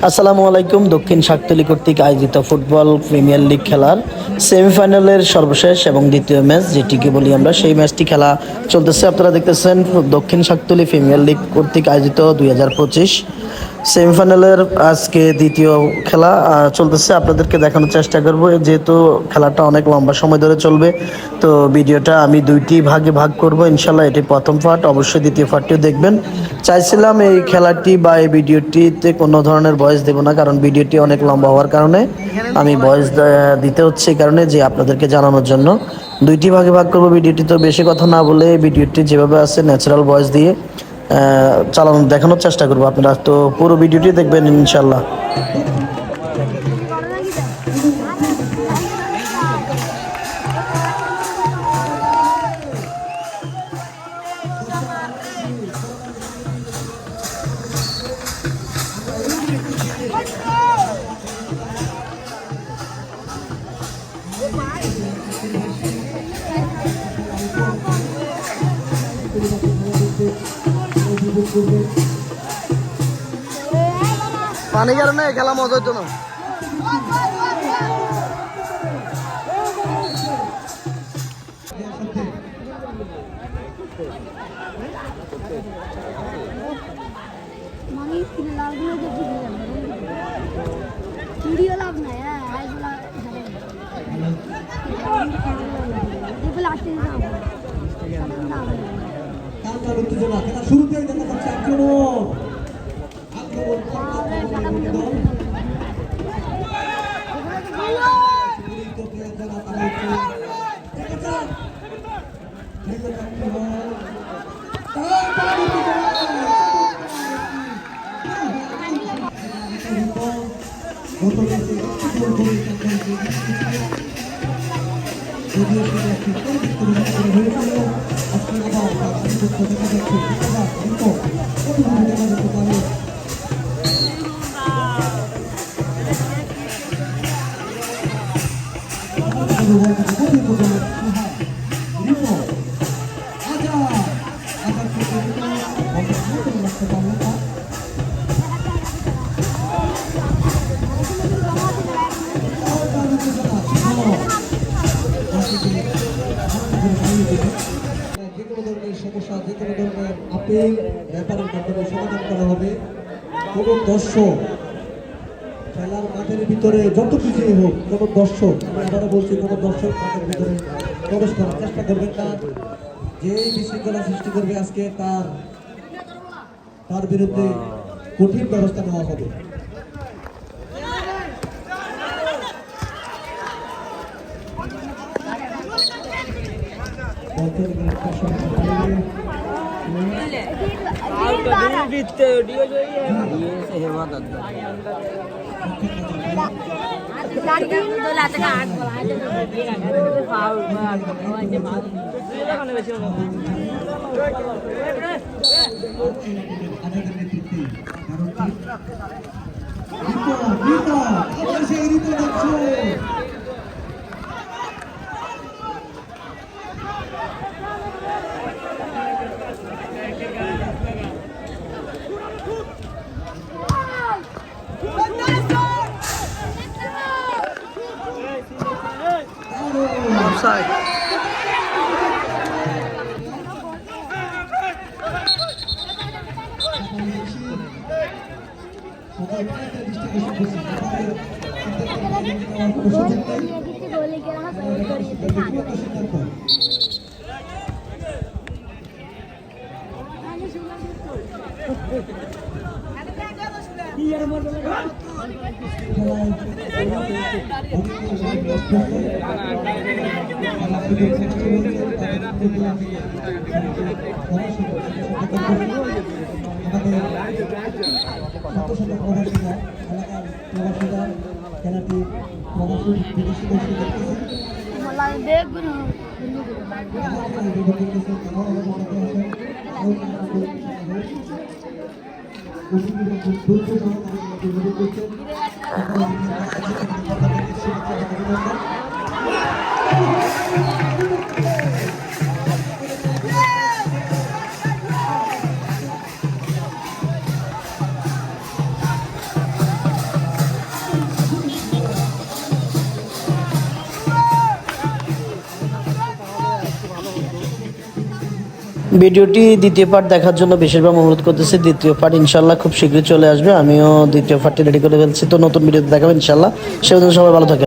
আসসালামু আলাইকুম। দক্ষিণ শাকতলী কর্তৃক আয়োজিত ফুটবল প্রিমিয়ার লিগ খেলার সেমিফাইনালের সর্বশেষ এবং দ্বিতীয় ম্যাচ, যেটিকে বলি আমরা, সেই ম্যাচটি খেলা চলতেছে। আপনারা দেখতেছেন দক্ষিণ শাকতলী প্রিমিয়ার লিগ কর্তৃক আয়োজিত 2025 সেমিফাইনালের আজকে দ্বিতীয় খেলা চলতেছে। আপনাদেরকে দেখানোর চেষ্টা করব, যেহেতু খেলাটা অনেক লম্বা সময় ধরে চলবে, তো ভিডিওটা আমি দুইটি ভাগে ভাগ করব ইনশাল্লাহ। এটি প্রথম পার্ট, অবশ্যই দ্বিতীয় পার্টটিও দেখবেন। চাইছিলাম এই খেলাটি বা এই ভিডিওটিতে কোনো ধরনের ভয়েস দেব না, কারণ ভিডিওটি অনেক লম্বা হওয়ার কারণে আমি ভয়েস দিতে হচ্ছে, এই কারণে যে আপনাদেরকে জানানোর জন্য দুইটি ভাগে ভাগ করব ভিডিওটি। তো বেশি কথা না বলে ভিডিওটি যেভাবে আছে ন্যাচারাল ভয়েস দিয়ে চালানো দেখানোর চেষ্টা করবো। আপনারা তো পুরো ভিডিওটি দেখবেন ইনশাল্লাহ। পানি কারণে খেলা মজা হতো না। শুরুতেই দেখা যাচ্ছে আক্রমণ সমস্যা, যে কোনো ধরনের আপিল ব্যাপারের মাধ্যমে সমাধান করা হবে। কোনো দর্শক খেলার মাঠের ভিতরে যত কিছুই হোক, কোনো দর্শক, আমি আবারও বলছি, কোনো দর্শক মাঠের ভিতরে প্রবেশ করার চেষ্টা করবেন না। যেই বিশৃঙ্খলা সৃষ্টি করবে আজকে তার বিরুদ্ধে কঠিন ব্যবস্থা নেওয়া হবে। Offside. ভিডিওটি দ্বিতীয় পার্ট দেখার জন্য বেশিরভাগ অনুরোধ করতেছি। দ্বিতীয় পার্ট ইনশাল্লাহ খুব শীঘ্রই চলে আসবে। আমিও দ্বিতীয় পার্টটি রেডি করে ফেলছি। তো নতুন ভিডিওতে দেখাবো ইনশাল্লাহ। সে পর্যন্ত সবাই ভালো থাকে।